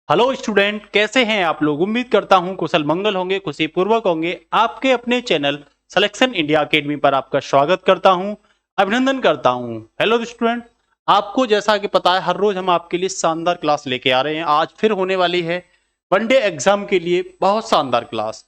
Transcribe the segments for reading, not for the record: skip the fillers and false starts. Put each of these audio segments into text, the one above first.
Hello student, कैसे हैं आप लोग। उम्मीद करता हूं कुशल मंगल होंगे, खुशी पूर्वक होंगे। आपके अपने चैनल सिलेक्शन इंडिया एकेडमी पर आपका स्वागत करता हूं, अभिनंदन करता हूं। हेलो स्टूडेंट, आपको जैसा कि पता है हर रोज हम आपके लिए शानदार क्लास लेके आ रहे हैं। आज फिर होने वाली है वनडे एग्जाम के लिए बहुत शानदार क्लास।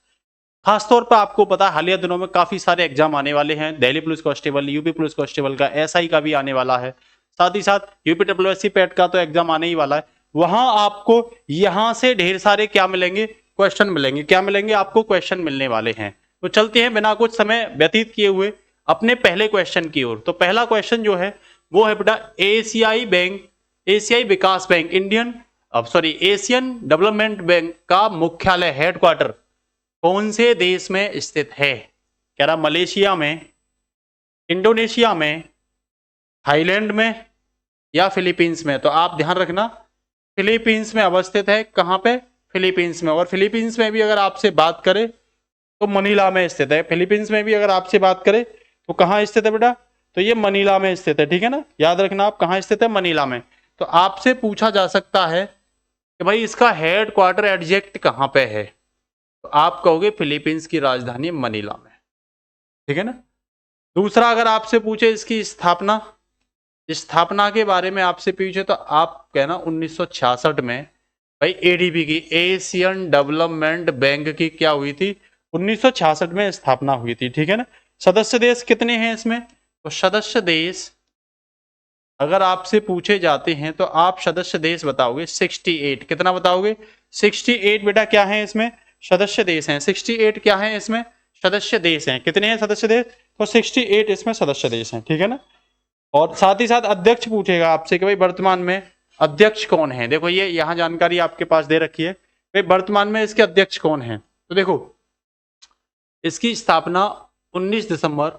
खासतौर पर आपको पता है हालिया दिनों में काफी सारे एग्जाम आने वाले हैं। Delhi police constable, UP police constable का, एसआई का भी आने वाला है। साथ ही साथ यूपी डब्ल्यूएससी पेट का तो एग्जाम आने ही वाला है। वहां आपको यहां से ढेर सारे क्या मिलेंगे, क्वेश्चन मिलेंगे। क्या मिलेंगे आपको, क्वेश्चन मिलने वाले हैं। तो चलते हैं बिना कुछ समय व्यतीत किए हुए अपने पहले क्वेश्चन की ओर। तो पहला क्वेश्चन जो है वो है बेटा, एशियाई बैंक, एशियाई विकास बैंक, इंडियन अब सॉरी एशियन डेवलपमेंट बैंक का मुख्यालय, हेडक्वार्टर कौन से देश में स्थित है। कह रहा मलेशिया में, इंडोनेशिया में, थाईलैंड में या फिलीपींस में। तो आप ध्यान रखना फिलीपींस में अवस्थित है। कहां पे, फिलीपींस में। और फिलीपींस में भी अगर आपसे बात करें तो मनीला में स्थित है। फिलीपींस में भी अगर आपसे बात करें तो कहां स्थित है बेटा, तो ये मनीला में स्थित है। ठीक है ना, याद रखना आप कहां स्थित है, मनीला में। तो आपसे पूछा जा सकता है कि भाई इसका हेड क्वार्टर एग्जैक्ट कहां पे है, तो आप कहोगे फिलीपींस की राजधानी मनीला में। ठीक है ना। दूसरा, अगर आपसे पूछे इसकी स्थापना, स्थापना के बारे में आपसे पूछे तो आप कहना 1966 में भाई एडीबी की, एशियन डेवलपमेंट बैंक की क्या हुई थी, 1966 में स्थापना हुई थी। ठीक है ना। सदस्य देश कितने हैं इसमें, तो सदस्य देश अगर आपसे पूछे जाते हैं तो आप सदस्य देश बताओगे 68। कितना बताओगे, 68 बेटा क्या है इसमें, सदस्य देश हैं। 68 क्या है इसमें, सदस्य देश हैं। कितने हैं सदस्य देश, तो 68 इसमें सदस्य देश हैं। ठीक है ना। और साथ ही साथ अध्यक्ष पूछेगा आपसे कि भाई वर्तमान में अध्यक्ष कौन है। देखो ये यहां जानकारी आपके पास दे रखी है, भाई वर्तमान में इसके अध्यक्ष कौन है। तो देखो इसकी स्थापना 19 दिसंबर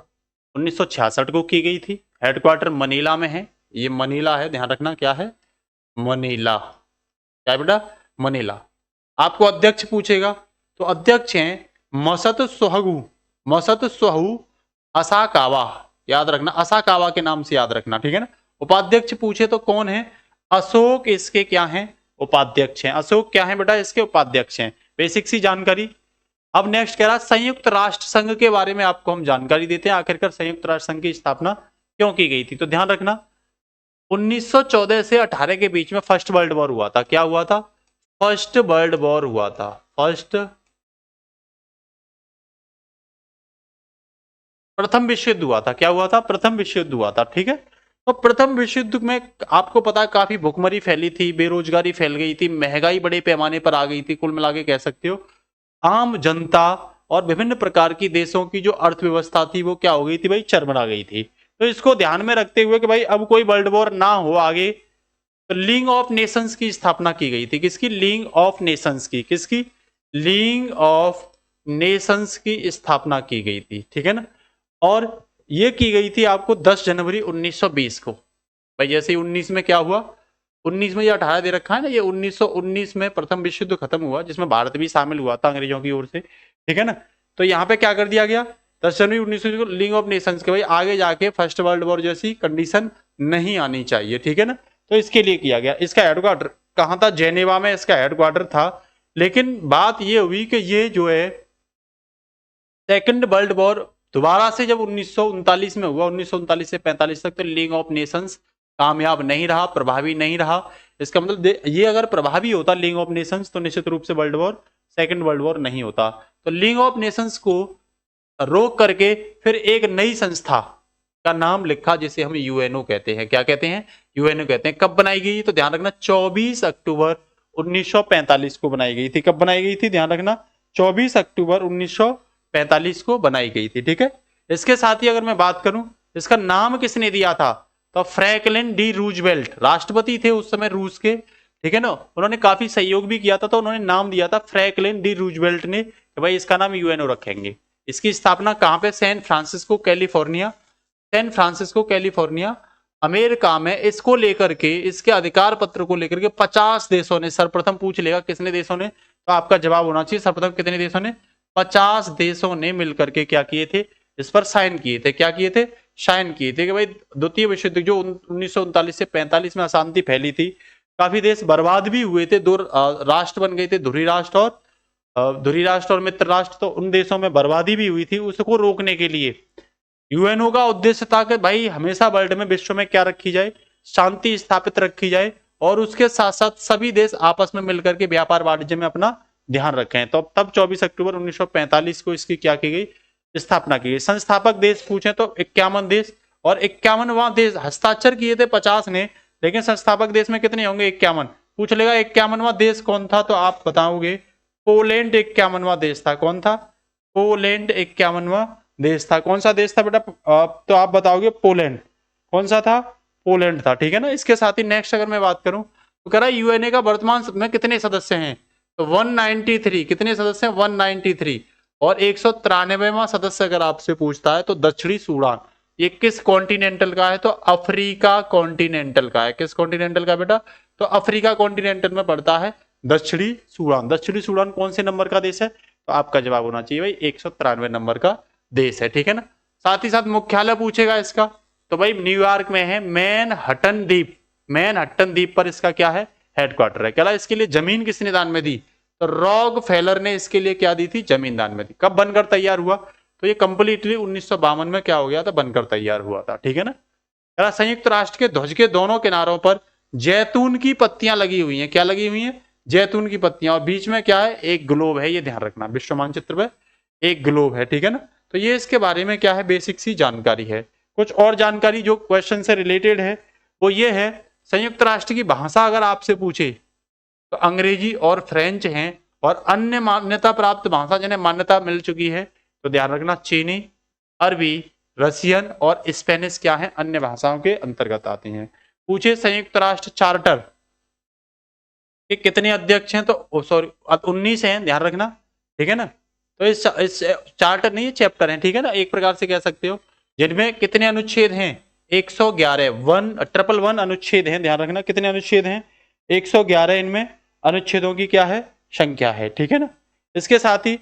1966 को की गई थी। हेडक्वार्टर मनीला में है। ये मनीला है, ध्यान रखना क्या है, मनीला। क्या है बेटा, मनीला। आपको अध्यक्ष पूछेगा तो अध्यक्ष हैं मसत सोहगु, मसत सोहू असाकावा। याद रखना, असाकावा के नाम से याद रखना। ठीक है ना। उपाध्यक्ष पूछे तो कौन है, अशोक इसके क्या हैं, उपाध्यक्ष हैं। अशोक क्या है बेटा, इसके उपाध्यक्ष हैं। बेसिक सी जानकारी। अब नेक्स्ट कह रहा संयुक्त राष्ट्र संघ के बारे में आपको हम जानकारी देते हैं। आखिरकार संयुक्त राष्ट्र संघ की स्थापना क्यों की गई थी, तो ध्यान रखना 1914 से 18 के बीच में फर्स्ट वर्ल्ड वॉर हुआ था। क्या हुआ था, फर्स्ट वर्ल्ड वॉर हुआ था। प्रथम विश्व युद्ध हुआ था। क्या हुआ था, प्रथम विश्व युद्ध हुआ था। ठीक है। तो प्रथम विश्व युद्ध में आपको पता है काफी भुखमरी फैली थी, बेरोजगारी फैल गई थी, महंगाई बड़े पैमाने पर आ गई थी। कुल मिला के कह सकते हो आम जनता और विभिन्न प्रकार की देशों की जो अर्थव्यवस्था थी वो क्या हो गई थी भाई, चरमरा गई थी। तो इसको ध्यान में रखते हुए कि भाई अब कोई वर्ल्ड वॉर ना हो आगे, तो लीग ऑफ नेशंस की स्थापना की गई थी। किसकी, लीग ऑफ नेशंस की। किसकी, लीग ऑफ नेशंस की स्थापना की गई थी। ठीक है ना। और ये की गई थी आपको 10 जनवरी 1920 को। भाई जैसे ही 19 में क्या हुआ, 19 में ये 18 दे रखा है ना, ये 1919 में प्रथम विश्व युद्ध खत्म हुआ जिसमें भारत भी शामिल हुआ था अंग्रेजों की ओर से। ठीक है ना। तो यहाँ पे क्या कर दिया गया, 10 जनवरी 1920 को लीग ऑफ नेशंस के, भाई आगे जाके फर्स्ट वर्ल्ड वॉर जैसी कंडीशन नहीं आनी चाहिए। ठीक है ना। तो इसके लिए किया गया। इसका हेडक्वार्टर कहाँ था, जेनेवा में इसका हेडक्वार्टर था। लेकिन बात ये हुई कि ये जो है सेकेंड वर्ल्ड वॉर दोबारा से जब 1939 में हुआ, 1939 से 45 तक, तो लीग ऑफ नेशंस कामयाब नहीं रहा, प्रभावी नहीं रहा। इसका मतलब ये अगर प्रभावी होता लीग ऑफ नेशंस तो निश्चित रूप से world war, second world war नहीं होता। तो लीग ऑफ नेशंस को रोक करके फिर एक नई संस्था का नाम लिखा जिसे हम यूएनओ कहते हैं। क्या कहते हैं, यूएनओ कहते हैं। कब बनाई गई, तो ध्यान रखना 24 अक्टूबर 1945 को बनाई गई थी। कब बनाई गई थी, ध्यान रखना 24 अक्टूबर 1945 को बनाई गई थी। ठीक है। इसके साथ ही अगर मैं बात करूं इसका नाम किसने दिया था, तो फ्रैंकलिन डी रूजवेल्ट राष्ट्रपति थे उस समय रूस के। ठीक है ना। उन्होंने काफी सहयोग भी किया था, तो उन्होंने नाम दिया था फ्रैंकलिन डी रूजवेल्ट ने कि भाई इसका नाम यूएनओ रखेंगे। इसकी स्थापना कहां पे, San Francisco California, San Francisco California America में। इसको लेकर के, इसके अधिकार पत्र को लेकर के 50 देशों ने, सर्वप्रथम पूछ लेगा किसने देशों ने, तो आपका जवाब होना चाहिए सर्वप्रथम कितने देशों ने, 50 देशों ने मिलकर के क्या किए थे, इस पर साइन किए थे। क्या किए थे, साइन किए थे कि भाई द्वितीय विश्व युद्ध जो 1939 से 45 में अशांति फैली थी, काफी देश बर्बाद भी हुए थे, दो राष्ट्र बन गए थे, धुरी राष्ट्र और मित्र राष्ट्र, तो उन देशों में बर्बादी भी हुई थी। उसको रोकने के लिए यूएनओ का उद्देश्य था कि भाई हमेशा वर्ल्ड में, विश्व में क्या रखी जाए, शांति स्थापित रखी जाए, और उसके साथ साथ सभी देश आपस में मिलकर के व्यापार वाणिज्य में अपना ध्यान रखें। तो तब 24 अक्टूबर 1945 को इसकी क्या की गई, स्थापना की गई। संस्थापक देश पूछे तो 51 देश, और 51वां देश, हस्ताक्षर किए थे 50 ने, लेकिन संस्थापक देश में कितने होंगे, 51। पूछ लेगा 51वां देश कौन था, तो आप बताओगे पोलैंड 51वां देश था। कौन था, पोलैंड 51वां देश था। कौन सा देश था बेटा, तो आप बताओगे पोलैंड। कौन सा था, पोलैंड था, ठीक है ना। इसके साथ ही नेक्स्ट अगर मैं बात करूं तो कह रहा है यूएनए का वर्तमान में कितने सदस्य हैं, तो 193। कितने सदस्य हैं, 193। और 193वां सदस्य अगर आपसे पूछता है तो दक्षिणी सूडान। ये किस कॉन्टिनेंटल का है, तो अफ्रीका कॉन्टिनेंटल का है। किस कॉन्टिनेंटल का बेटा, तो अफ्रीका कॉन्टिनेंटल में पड़ता है दक्षिणी सूडान। दक्षिणी सूडान कौन से नंबर का देश है, तो आपका जवाब होना चाहिए भाई 193 नंबर का देश है, ठीक है ना। साथ ही साथ मुख्यालय पूछेगा इसका, तो भाई न्यूयॉर्क में है, मैनहट्टन द्वीप। मैनहट्टन द्वीप पर इसका क्या है, हेडक्वार्टर है। क्या इसके लिए जमीन किसने दान में दी, तो रॉकफेलर ने इसके लिए क्या दी थी, जमीन दान में दी। कब बनकर तैयार हुआ, तो ये कंप्लीटली 1952 में क्या हो गया था, बनकर तैयार हुआ था, ठीक है ना। संयुक्त राष्ट्र के ध्वज के दोनों किनारों पर जैतून की पत्तियां लगी हुई हैं। क्या लगी हुई हैं, जैतून की पत्तियां, और बीच में क्या है, एक ग्लोब है। ये ध्यान रखना, विश्व मानचित्र पे एक ग्लोब है, ठीक है ना। तो ये इसके बारे में क्या है, बेसिक सी जानकारी है। कुछ और जानकारी जो क्वेश्चन से रिलेटेड है वो ये है, संयुक्त राष्ट्र की भाषा अगर आपसे पूछे तो अंग्रेजी और फ्रेंच हैं, और अन्य मान्यता प्राप्त भाषा जिन्हें मान्यता मिल चुकी है तो ध्यान रखना चीनी, अरबी, रशियन और स्पेनिश क्या है, अन्य भाषाओं के अंतर्गत आती हैं। पूछे संयुक्त राष्ट्र चार्टर के कितने अध्यक्ष हैं, तो सॉरी 19 हैं, ध्यान रखना, ठीक है ना। तो इस चार्टर नहीं, चैप्टर है, ठीक है ना, एक प्रकार से कह सकते हो, जिनमें कितने अनुच्छेद हैं, 111, 111 अनुच्छेद हैं। ध्यान रखना कितने अनुच्छेद हैं, 111 इनमें अनुच्छेदों की क्या है, संख्या है, ठीक है ना। इसके साथ ही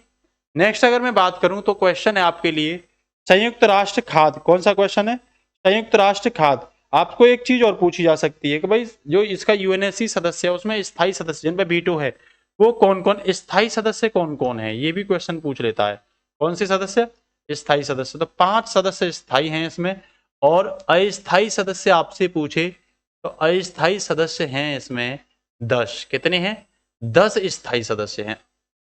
नेक्स्ट अगर मैं बात करूं तो क्वेश्चन है आपके लिए संयुक्त राष्ट्र खाद्य। कौन सा क्वेश्चन है, संयुक्त राष्ट्र खाद्य। आपको एक चीज और पूछी जा सकती है कि भाई जो इसका यूएनएससी सदस्य है उसमें स्थायी सदस्य जिन पे वीटो है वो कौन कौन, स्थायी सदस्य कौन कौन है, ये भी क्वेश्चन पूछ लेता है। कौन से सदस्य, स्थायी सदस्य। तो 5 सदस्य स्थायी हैं इसमें, और अस्थायी सदस्य आपसे पूछे तो अस्थायी सदस्य हैं इसमें 10। कितने हैं, 10 स्थायी सदस्य हैं,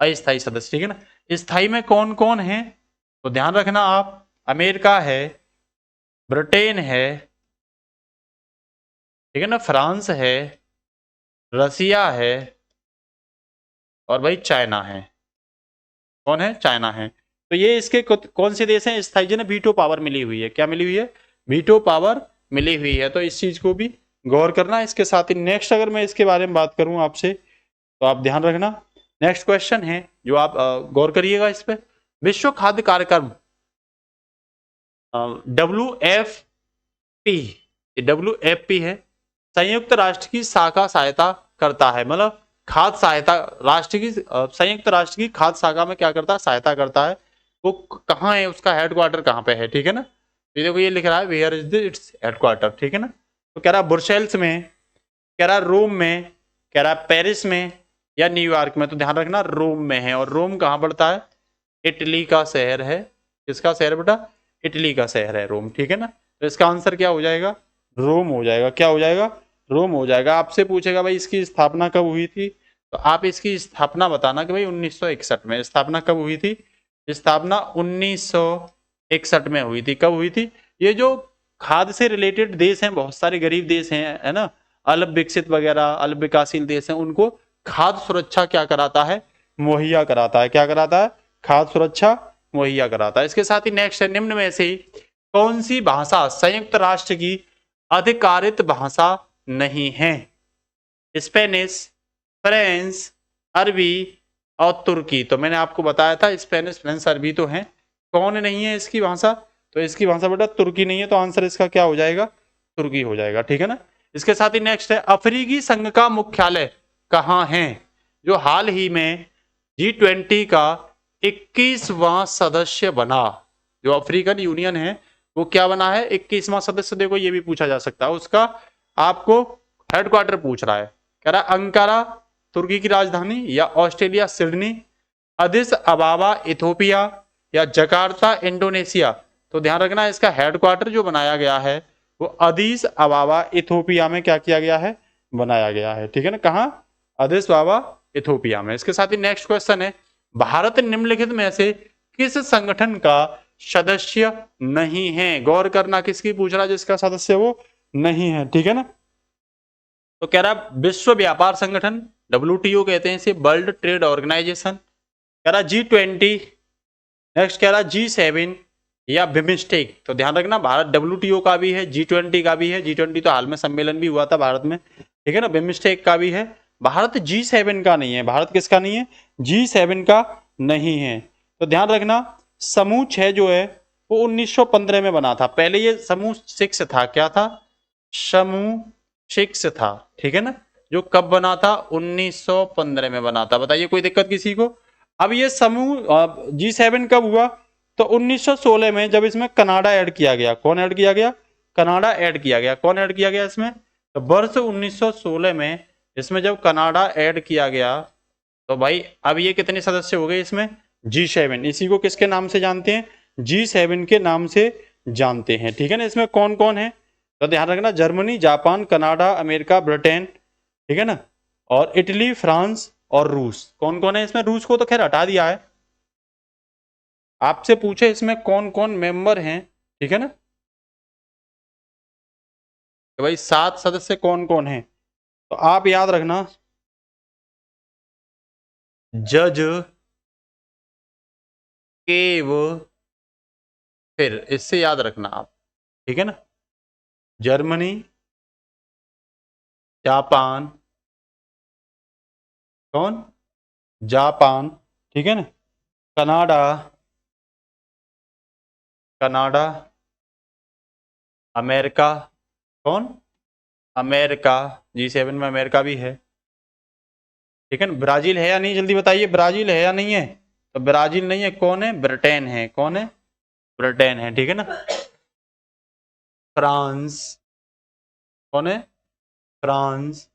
अस्थायी सदस्य, ठीक है ना। स्थायी में कौन कौन है, तो ध्यान रखना आप, अमेरिका है, ब्रिटेन है, ठीक है ना, फ्रांस है, रसिया है, और भाई चाइना है। कौन है, चाइना है। तो ये इसके कौन से देश हैं स्थायी, जिन्हें वीटो पावर मिली हुई है। क्या मिली हुई है, वीटो पावर मिली हुई है। तो इस चीज को भी गौर करना। इसके साथ ही नेक्स्ट अगर मैं इसके बारे में बात करूं आपसे तो आप ध्यान रखना, नेक्स्ट क्वेश्चन है जो आप गौर करिएगा इस पे, विश्व खाद्य कार्यक्रम WFP है, संयुक्त राष्ट्र की शाखा सहायता करता है, मतलब खाद्य सहायता राष्ट्र की, संयुक्त राष्ट्र की खाद्य शाखा में क्या करता है, सहायता करता है। वो कहाँ है, उसका हेडक्वार्टर कहाँ पे है, ठीक है ना। ये देखो ये लिख रहा है वेयर इज इट्स हेडक्वार्टर, ठीक है ना। तो कह रहा ब्रुसेल्स में, कह रहा रोम में, कह रहा पेरिस में या न्यूयॉर्क में। तो ध्यान रखना रोम में है, और रोम कहाँ पड़ता है, इटली का शहर है। किसका शहर बेटा, इटली का शहर है रोम, ठीक है ना। तो इसका आंसर क्या हो जाएगा, रोम हो जाएगा। क्या हो जाएगा, रोम हो जाएगा। आपसे पूछेगा भाई इसकी स्थापना कब हुई थी, तो आप इसकी स्थापना बताना कि भाई 1961 में। स्थापना कब हुई थी, स्थापना 1961 में हुई थी। कब हुई थी। ये जो खाद्य से रिलेटेड देश हैं, बहुत सारे गरीब देश हैं, है ना, अल्प विकसित वगैरह अल्प विकासशील देश हैं, उनको खाद्य सुरक्षा क्या कराता है, मुहैया कराता है। क्या कराता है, खाद्य सुरक्षा मुहैया कराता है। इसके साथ ही नेक्स्ट है, निम्न में से कौन सी भाषा संयुक्त राष्ट्र की अधिकारित भाषा नहीं है, स्पेनिश, फ्रेंच, अरबी और तुर्की। तो मैंने आपको बताया था स्पेनिश, फ्रेंच, अरबी तो हैं, कौन नहीं है इसकी भाषा, तो इसकी भाषा बेटा तुर्की नहीं है। तो आंसर इसका क्या हो जाएगा, तुर्की हो जाएगा, ठीक है ना। इसके साथ ही नेक्स्ट है, अफ्रीकी संघ का मुख्यालय कहाँ है, जो हाल ही में G20 का 21वां सदस्य बना। जो अफ्रीकन यूनियन है वो क्या बना है, 21वां सदस्य। देखो ये भी पूछा जा सकता है, उसका आपको हेडक्वार्टर पूछ रहा है, कह रहा अंकारा तुर्की की राजधानी, या ऑस्ट्रेलिया सिडनी, अदिस अबाबा इथोपिया, या जकार्ता इंडोनेशिया। तो ध्यान रखना इसका हेडक्वार्टर जो बनाया गया है वो अदिस अबाबा इथोपिया में क्या किया गया है, बनाया गया है। ठीक है ना, कहा, अदिस अबाबा इथोपिया में। इसके साथ ही नेक्स्ट क्वेश्चन है, भारत निम्नलिखित में से किस संगठन का सदस्य नहीं है। गौर करना, किसकी पूछ रहा है, जिसका सदस्य वो नहीं है। ठीक है ना, तो कह रहा विश्व व्यापार संगठन, WTO कहते हैं इसे, वर्ल्ड ट्रेड ऑर्गेनाइजेशन, कह रहा G20, नेक्स्ट कह रहा G7 या बिम्स्टेक। तो ध्यान रखना भारत WTO का भी है, G20 का भी है। G20 तो हाल में सम्मेलन भी हुआ था भारत में, ठीक है ना। बिम्स्टेक का भी है। भारत G7 का नहीं है। भारत किसका नहीं है, G7 का नहीं है। तो ध्यान रखना समूह 6 जो है वो 1915 में बना था। पहले ये समूह 6 था, क्या था, समूह 6 था। ठीक है ना, जो कब बना था, 1915 में बना था। बताइए कोई दिक्कत किसी को। अब ये समूह G7 कब हुआ, तो 1916 में, जब इसमें कनाडा ऐड किया गया। कौन ऐड किया गया, कनाडा ऐड किया गया। कौन ऐड किया गया इसमें, तो वर्ष 1916 में इसमें जब कनाडा ऐड किया गया तो भाई अब ये कितने सदस्य हो गए इसमें, G7। इसी को किसके नाम से जानते हैं, G7 के नाम से जानते हैं। ठीक है ना, इसमें कौन कौन है, तो ध्यान रखना Germany, Japan, Canada, America, Britain, ठीक है ना, और इटली, फ्रांस और रूस। कौन कौन है इसमें, रूस को तो खैर हटा दिया है। आपसे पूछे इसमें कौन कौन मेंबर हैं, ठीक है ना, तो भाई 7 सदस्य कौन कौन हैं, तो आप याद रखना जज, केव, फिर इससे याद रखना आप, ठीक है ना, जर्मनी, जापान, कौन, जापान, ठीक है ना, कनाडा, कनाडा, अमेरिका, कौन, अमेरिका, G7 में अमेरिका भी है। ठीक है ना, ब्राजील है या नहीं, जल्दी बताइए, ब्राजील है या नहीं है, तो ब्राजील नहीं है। कौन है, ब्रिटेन है। कौन है, ब्रिटेन है। ठीक है ना, फ्रांस, कौन है, फ्रांस,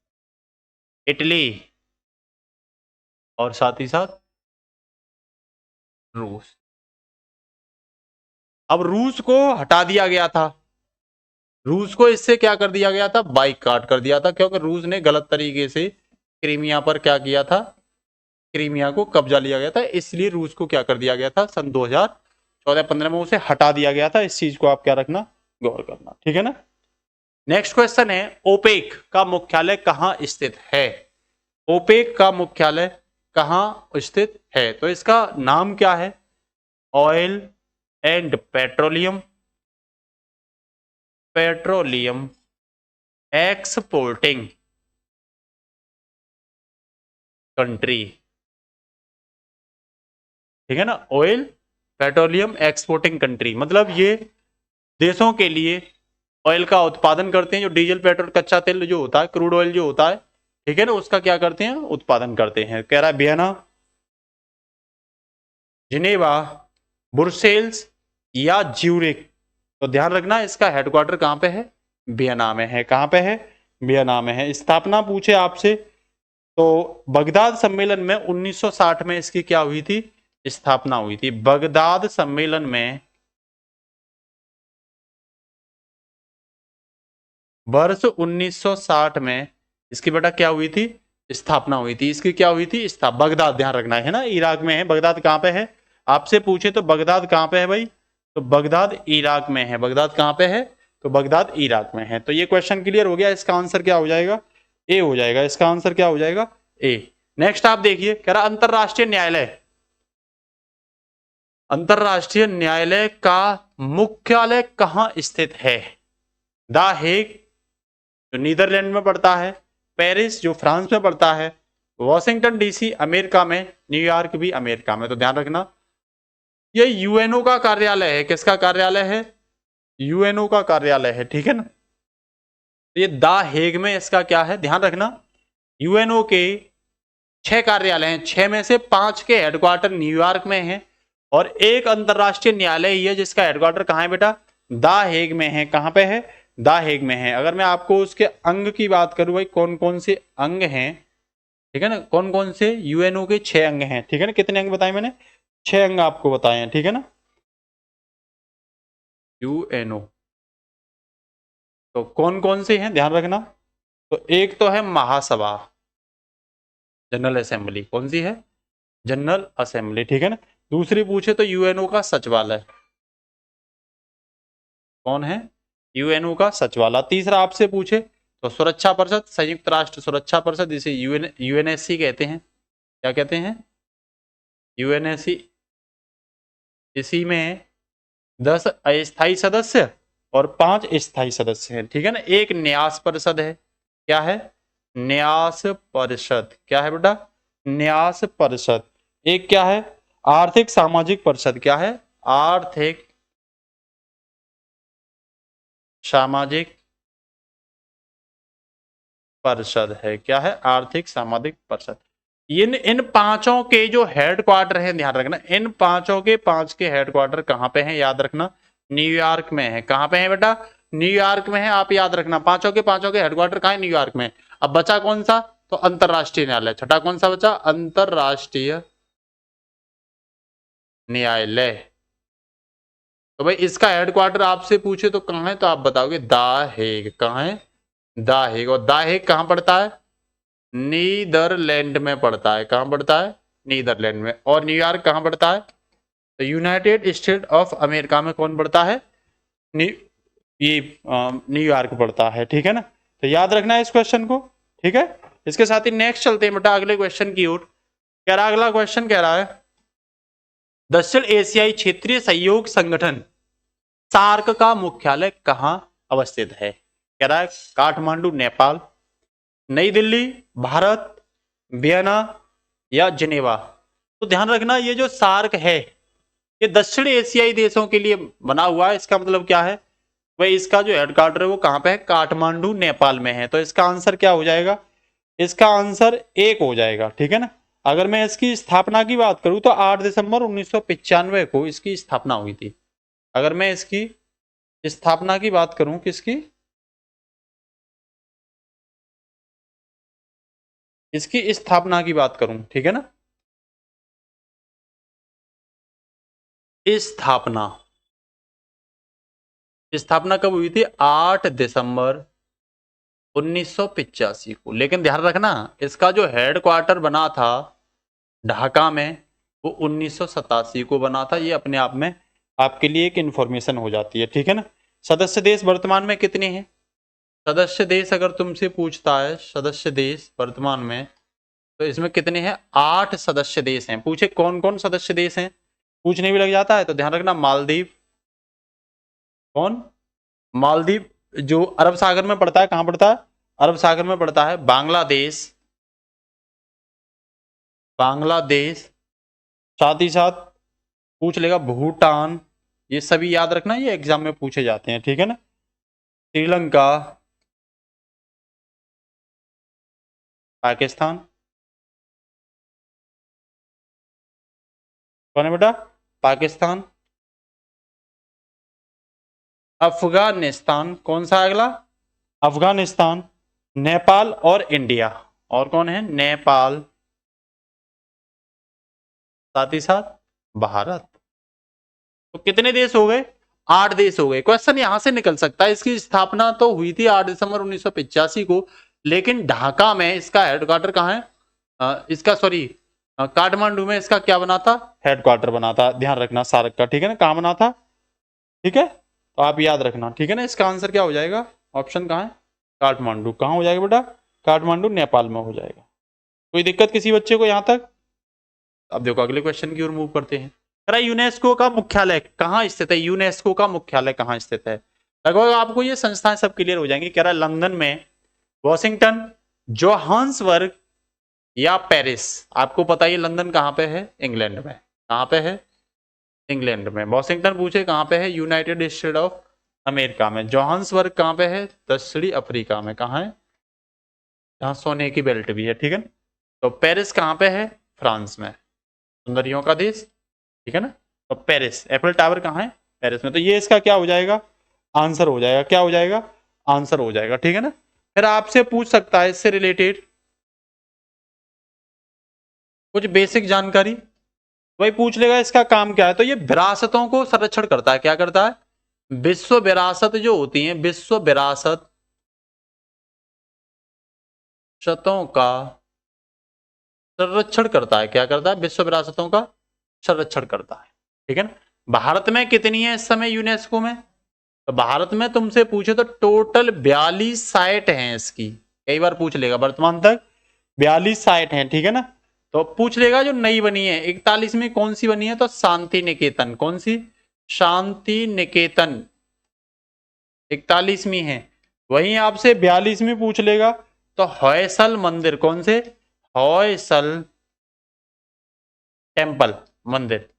इटली, और साथ ही साथ रूस। अब रूस को हटा दिया गया था, रूस को इससे क्या कर दिया गया था, बाइकआउट कर दिया था, क्योंकि रूस ने गलत तरीके से क्रीमिया पर क्या किया था, क्रीमिया को कब्जा लिया गया था। इसलिए रूस को क्या कर दिया गया था, सन 2014-15 में उसे हटा दिया गया था। इस चीज को आप क्या रखना, गौर करना। ठीक है ना, नेक्स्ट क्वेश्चन है, ओपेक का मुख्यालय कहां स्थित है। ओपेक का मुख्यालय कहां स्थित है, तो इसका नाम क्या है, oil and petroleum, petroleum exporting country. ठीक है ना, ऑयल पेट्रोलियम एक्सपोर्टिंग कंट्री, मतलब ये देशों के लिए ऑयल का उत्पादन करते हैं, जो डीजल, पेट्रोल, कच्चा तेल जो होता है, क्रूड ऑयल जो होता है, ठीक है ना, उसका क्या करते हैं, उत्पादन करते हैं। कह रहा है वियना, जिनेवा, ब्रुसेल्स या ज्यूरिक। तो ध्यान रखना इसका हेडक्वार्टर कहां पे है, वियना में है। कहां पे है, वियना में है। स्थापना पूछे आपसे तो बगदाद सम्मेलन में 1960 में इसकी क्या हुई थी, स्थापना हुई थी। बगदाद सम्मेलन में वर्ष 1960 में इसकी बेटा क्या हुई थी, स्थापना हुई थी। इसकी क्या हुई थी, बगदाद, ध्यान रखना है ना, इराक में है। बगदाद कहां पे है, आपसे पूछे तो बगदाद कहां पे है भाई, तो बगदाद इराक में है। बगदाद कहां पे है, तो बगदाद इराक में है। तो ये क्वेश्चन क्लियर हो गया। इसका आंसर क्या हो जाएगा, ए हो जाएगा। इसका आंसर क्या हो जाएगा, ए। नेक्स्ट आप देखिए, कह रहा अंतरराष्ट्रीय न्यायालय, अंतरराष्ट्रीय न्यायालय का मुख्यालय कहां स्थित है। द हेग जो नीदरलैंड में पड़ता है, पेरिस जो फ्रांस में पड़ता है, वॉशिंगटन डीसी अमेरिका में, न्यूयॉर्क भी अमेरिका में। तो ध्यान रखना ये यूएनओ का कार्यालय है। किसका कार्यालय है, यूएनओ का कार्यालय है। ठीक है ना, ये द हेग में इसका क्या है, ध्यान रखना यूएनओ के 6 कार्यालय हैं, 6 में से 5 के हेडक्वार्टर न्यूयॉर्क में है, और एक अंतरराष्ट्रीय न्यायालय ही है जिसका हेडक्वार्टर कहां है बेटा, द हेग में है। कहां पे है, द हेग में है। अगर मैं आपको उसके अंग की बात करूं भाई, कौन कौन से अंग हैं, ठीक है ना, कौन कौन से यूएनओ के 6 अंग हैं, ठीक है ना, कितने अंग बताए मैंने, 6 अंग आपको बताए हैं, ठीक है ना, यूएनओ। तो कौन कौन से हैं ध्यान रखना। तो एक तो है महासभा, जनरल असेंबली, कौन सी है, जनरल असेंबली, ठीक है ना। दूसरी पूछे तो यूएनओ का सचिवालय, कौन है, यूएनओ का सचिवालय। तीसरा आपसे पूछे तो सुरक्षा परिषद, संयुक्त राष्ट्र सुरक्षा परिषद, इसे यूएनएससी कहते हैं, क्या कहते हैं, यूएनएससी। इसी में 10 अस्थायी सदस्य और 5 स्थायी सदस्य हैं, ठीक है ना। एक न्यास परिषद है, क्या है, न्यास परिषद, क्या है बेटा, न्यास परिषद। एक क्या है, आर्थिक सामाजिक परिषद, क्या है, आर्थिक सामाजिक परिषद है, क्या है, आर्थिक सामाजिक परिषद। इन पांचों के जो हेडक्वार्टर है, ध्यान रखना, इन पांचों के 5 के हेडक्वार्टर कहां पे हैं, याद रखना, न्यूयॉर्क में है। कहां पे है बेटा, न्यूयॉर्क में है, आप याद रखना, पांचों के हेडक्वार्टर कहां है, न्यूयॉर्क में। अब बचा कौन सा, तो अंतरराष्ट्रीय न्यायालय, छठा कौन सा बचा, अंतरराष्ट्रीय न्यायालय। तो भाई इसका हेडक्वार्टर आपसे पूछे तो कहां है, तो आप बताओगे द हेग, कहां है, द हेग। और द हेग कहां पड़ता है, नीदरलैंड में पड़ता है, कहां पड़ता है, नीदरलैंड में। और न्यूयॉर्क कहां पड़ता है, तो यूनाइटेड स्टेट ऑफ अमेरिका में कौन पड़ता है, ये न्यूयॉर्क पड़ता है, ठीक है ना। तो याद रखना है इस क्वेश्चन को, ठीक है। इसके साथ ही नेक्स्ट चलते हैं बेटा अगले क्वेश्चन की ओर। कह रहा, अगला क्वेश्चन कह रहा है, दक्षिण एशियाई क्षेत्रीय सहयोग संगठन सार्क का मुख्यालय कहां अवस्थित है। कह रहा है काठमांडू नेपाल, नई दिल्ली भारत, वियना या जिनेवा। तो ध्यान रखना ये जो सार्क है ये दक्षिण एशियाई देशों के लिए बना हुआ है। इसका मतलब क्या है, वही इसका जो हेडक्वार्टर है वो कहां पे है, काठमांडू नेपाल में है। तो इसका आंसर क्या हो जाएगा, इसका आंसर 1 हो जाएगा, ठीक है ना। अगर मैं इसकी स्थापना की बात करूं तो 8 दिसंबर 1995 को इसकी स्थापना हुई थी। अगर मैं इसकी स्थापना की बात करूं, किसकी, इसकी स्थापना की बात करूं, ठीक है ना, स्थापना, स्थापना कब हुई थी, 8 दिसंबर 1985 को। लेकिन ध्यान रखना इसका जो हेडक्वार्टर बना था ढाका में वो 1987 को बना था। ये अपने आप में आपके लिए एक इंफॉर्मेशन हो जाती है, ठीक है ना। सदस्य देश वर्तमान में कितने हैं, सदस्य देश अगर तुमसे पूछता है सदस्य देश वर्तमान में, तो इसमें कितने हैं, 8 सदस्य देश हैं। पूछे कौन कौन सदस्य देश हैं, पूछने भी लग जाता है, तो ध्यान रखना मालदीव, कौन, मालदीव जो अरब सागर में पड़ता है, कहां पड़ता है, अरब सागर में पड़ता है। बांग्लादेश, बांग्लादेश, साथ ही साथ पूछ लेगा भूटान, ये सभी याद रखना, ये एग्जाम में पूछे जाते हैं, ठीक है ना। श्रीलंका, पाकिस्तान, कौन है बेटा, पाकिस्तान, अफगानिस्तान, कौन सा अगला, अफगानिस्तान, नेपाल और इंडिया। और कौन है, नेपाल, साथ ही साथ भारत। तो कितने देश हो गए, 8 देश हो गए। क्वेश्चन यहां से निकल सकता है, इसकी स्थापना तो हुई थी 8 दिसंबर 1985 को, लेकिन ढाका में इसका हेडक्वार्टर कहां है, इसका सॉरी काठमांडू में इसका क्या बना था, हेडक्वार्टर बना था। ध्यान रखना सार्क का, ठीक है ना, कहां बना था, ठीक है। तो आप याद रखना, ठीक है ना। इसका आंसर क्या हो जाएगा, ऑप्शन कहां है, काठमांडू। कहां हो जाएगा बेटा, काठमांडू नेपाल में हो जाएगा। कोई दिक्कत किसी बच्चे को यहां तक। अब देखो अगले क्वेश्चन की ओर मूव करते हैं। यूनेस्को का मुख्यालय कहां स्थित है, यूनेस्को का मुख्यालय कहां स्थित है। लगभग आपको ये संस्थाएं सब क्लियर हो जाएंगी। कह रहा है लंदन में, वॉशिंगटन, जोहान्सबर्ग या पेरिस। आपको पता है लंदन कहां पे है, इंग्लैंड में, कहां पे है, इंग्लैंड में। वॉशिंगटन पूछे कहां पे है, यूनाइटेड स्टेट ऑफ अमेरिका में। जोहान्सबर्ग कहां पे है, दक्षिणी अफ्रीका में। कहां है, जहां सोने की बेल्ट भी है, ठीक है। तो पेरिस कहां पे है, फ्रांस में, सुंदरियों का देश, ठीक है ना। तो पेरिस, एफिल टावर कहां है, पेरिस में। तो ये इसका क्या हो जाएगा, आंसर हो जाएगा, क्या हो जाएगा, आंसर हो जाएगा, ठीक है ना। फिर आपसे पूछ सकता है इससे रिलेटेड कुछ बेसिक जानकारी, वही पूछ लेगा इसका काम क्या है। तो ये विरासतों को संरक्षण करता है, क्या करता है, विश्व विरासत जो होती है, विश्व विरासत शतों का संरक्षण करता है, क्या करता है, विश्व विरासतों का संरक्षण करता है, ठीक है ना। भारत में कितनी है इस समय यूनेस्को में, तो भारत में तुमसे पूछे तो टोटल 42 साइट हैं इसकी, कई बार पूछ लेगा, वर्तमान तक 42 साइट हैं, ठीक है ना। तो पूछ लेगा जो नई बनी है 41वीं कौन सी बनी है, तो शांति निकेतन, कौन सी, शांति निकेतन 41वीं है। वहीं आपसे 42वीं पूछ लेगा तो हॉयसल मंदिर, कौन से, हॉयसल टेम्पल मंदिर,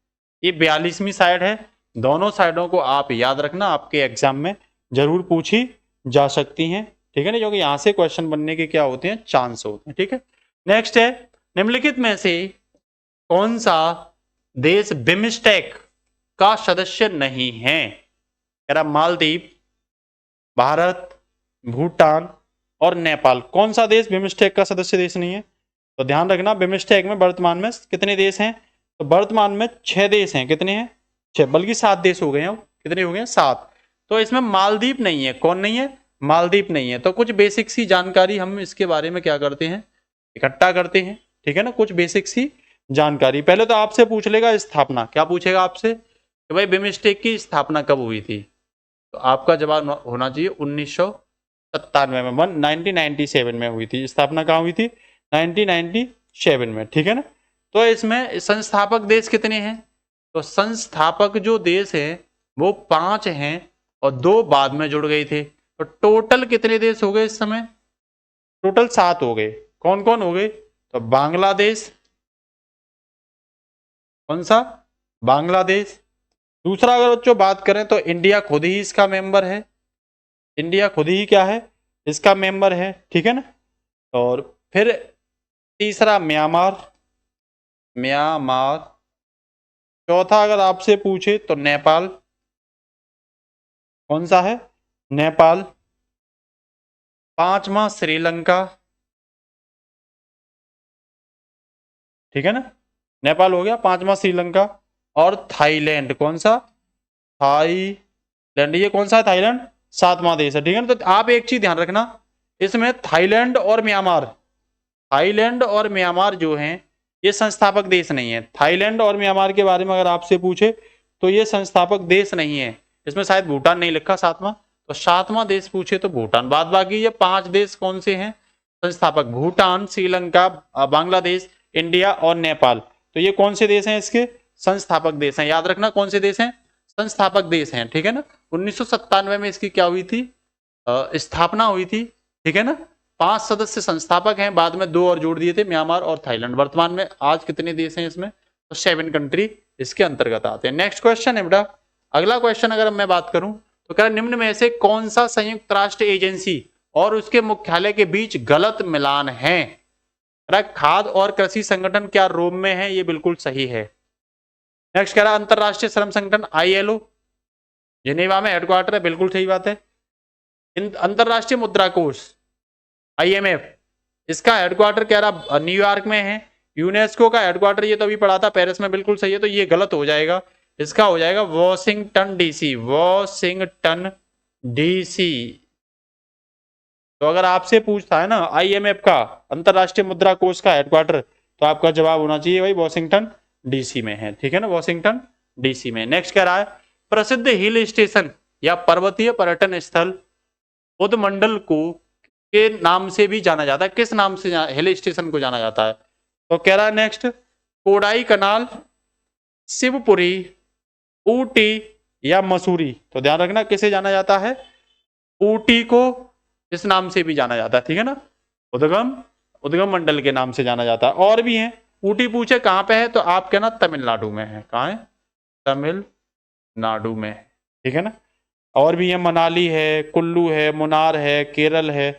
ये 42वीं साइड है। दोनों साइडों को आप याद रखना, आपके एग्जाम में जरूर पूछी जा सकती हैं, ठीक है ना, क्योंकि यहां से क्वेश्चन बनने के क्या होते हैं, चांस होते हैं, ठीक है। नेक्स्ट है, निम्नलिखित में से कौन सा देश बिमस्टेक का सदस्य नहीं है, कह रहा मालदीव, भारत, भूटान और नेपाल, कौन सा देश बिमस्टेक का सदस्य देश नहीं है। तो ध्यान रखना, बिमस्टेक में वर्तमान में कितने देश हैं, तो वर्तमान में 6 देश हैं, कितने हैं, 6, बल्कि 7 देश हो गए हैं, कितने हो गए हैं, 7। तो इसमें मालदीव नहीं है, कौन नहीं है, मालदीव नहीं है। तो कुछ बेसिक सी जानकारी हम इसके बारे में क्या करते हैं, इकट्ठा करते हैं, ठीक है ना, कुछ बेसिक सी जानकारी। पहले तो आपसे पूछ लेगा स्थापना, क्या पूछेगा आपसे कि भाई बिमस्टेक की स्थापना कब हुई थी, तो आपका जवाब होना चाहिए 1997 में, 1997 में हुई थी स्थापना, कहाँ हुई थी, 1997 में, ठीक है ना। तो इसमें संस्थापक देश कितने हैं, तो संस्थापक जो देश है वो 5 हैं और 2 बाद में जुड़ गए थे, तो टोटल कितने देश हो गए इस समय, टोटल 7 हो गए। कौन कौन हो गए, तो बांग्लादेश, कौन सा, बांग्लादेश। दूसरा अगर बच्चों बात करें तो इंडिया खुद ही इसका मेंबर है, इंडिया खुद ही क्या है, इसका मेंबर है, ठीक है ना। और फिर तीसरा म्यांमार, म्यांमार। चौथा अगर आपसे पूछे तो नेपाल, कौन सा है, नेपाल। पांचवा श्रीलंका, ठीक है ना, नेपाल हो गया, पांचवा श्रीलंका। और थाईलैंड, कौन सा, थाईलैंड, ये कौन सा है, थाईलैंड 7वां देश है, ठीक है ना। तो आप एक चीज ध्यान रखना, इसमें थाईलैंड और म्यांमार, थाईलैंड और म्यांमार जो हैं ये संस्थापक देश नहीं है। थाईलैंड और म्यांमार के बारे में अगर आपसे पूछे तो ये संस्थापक देश नहीं है, इसमें शायद भूटान नहीं लिखा 7वां, तो 7वां देश पूछे तो भूटान। बाद बाकी ये 5 देश कौन से हैं संस्थापक, भूटान, श्रीलंका, बांग्लादेश, इंडिया और नेपाल। तो ये कौन से देश हैं, इसके संस्थापक देश हैं, याद रखना कौन से देश हैं, संस्थापक देश हैं, ठीक है ना। 1997 में इसकी क्या हुई थी, स्थापना हुई थी, ठीक है ना। 5 सदस्य संस्थापक हैं, बाद में 2 और जोड़ दिए थे, म्यांमार और थाईलैंड। वर्तमान में आज कितने देश हैं इसमें, तो 7 कंट्री इसके अंतर्गत आते हैं। नेक्स्ट क्वेश्चन है बेटा, अगला क्वेश्चन अगर मैं बात करूं तो कह रहा निम्न में से कौन सा संयुक्त राष्ट्र एजेंसी और उसके मुख्यालय के बीच गलत मिलान है, खाद्य और कृषि संगठन क्या रोम में है, ये बिल्कुल सही है। नेक्स्ट कह रहा अंतरराष्ट्रीय श्रम संगठन ILO जिनेवा में हेडक्वार्टर है, बिल्कुल सही बात है। अंतरराष्ट्रीय मुद्रा कोष IMF, इसका हेडक्वार्टर कह रहा न्यूयॉर्क में है। यूनेस्को का हेडक्वार्टर ये तो अभी पढ़ा था पेरिस में, बिल्कुल सही है, तो ये गलत हो जाएगा, इसका हो जाएगा वॉशिंगटन DC, वॉशिंगटन DC। तो अगर आपसे पूछता है ना IMF का, अंतरराष्ट्रीय मुद्रा कोष का हेडक्वार्टर, तो आपका जवाब होना चाहिए भाई वॉशिंगटन DC में है, ठीक है ना, वॉशिंगटन DC में। नेक्स्ट कह रहा है प्रसिद्ध हिल स्टेशन या पर्वतीय पर्यटन स्थल उदमंडल को के नाम से भी जाना जाता है, किस नाम से हिल स्टेशन को जाना जाता है, तो कह रहा है नेक्स्ट कोडाई कनाल, शिवपुरी, ऊटी या मसूरी। तो ध्यान रखना किसे जाना जाता है, ऊटी को इस नाम से भी जाना जाता है, ठीक है ना, उदगम मंडल के नाम से जाना जाता है। और भी है, ऊटी पूछे कहां पे है तो आप कहना तमिलनाडु में है, कहां है, तमिलनाडु में, ठीक है ना। और भी है, मनाली है, कुल्लू है, मुनार है, केरल है,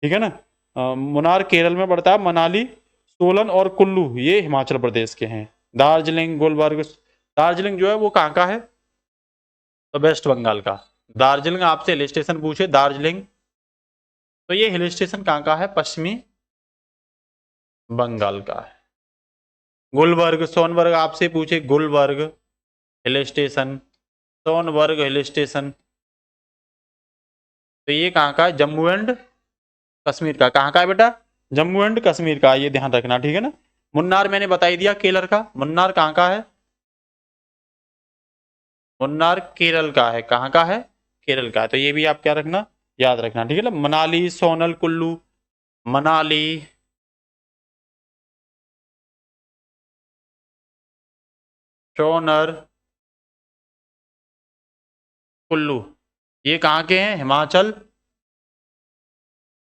ठीक है ना। मुनार केरल में पड़ता है, मनाली, सोलन और कुल्लू ये हिमाचल प्रदेश के हैं। दार्जिलिंग, गुलबर्ग, दार्जिलिंग जो है वो कहाँ का है, तो वेस्ट बंगाल का। दार्जिलिंग आपसे हिल स्टेशन पूछे, दार्जिलिंग तो ये हिल स्टेशन कहाँ का है? पश्चिमी बंगाल का है। गुलबर्ग, सोनबर्ग आपसे पूछे, Gulmarg hill station, Sonmarg hill station, तो ये कहाँ का है? जम्मू एंड कश्मीर का। कहाँ का है बेटा? जम्मू एंड कश्मीर का, ये ध्यान रखना, ठीक है ना। मुन्नार मैंने बता ही दिया केरल का। मुन्नार कहाँ का है? मुन्नार केरल का है। कहाँ का है? केरल का है। तो ये भी आप क्या रखना, याद रखना, ठीक है ना। मनाली, सोनल, कुल्लू, मनाली, सोनर, कुल्लू, ये कहाँ के हैं? हिमाचल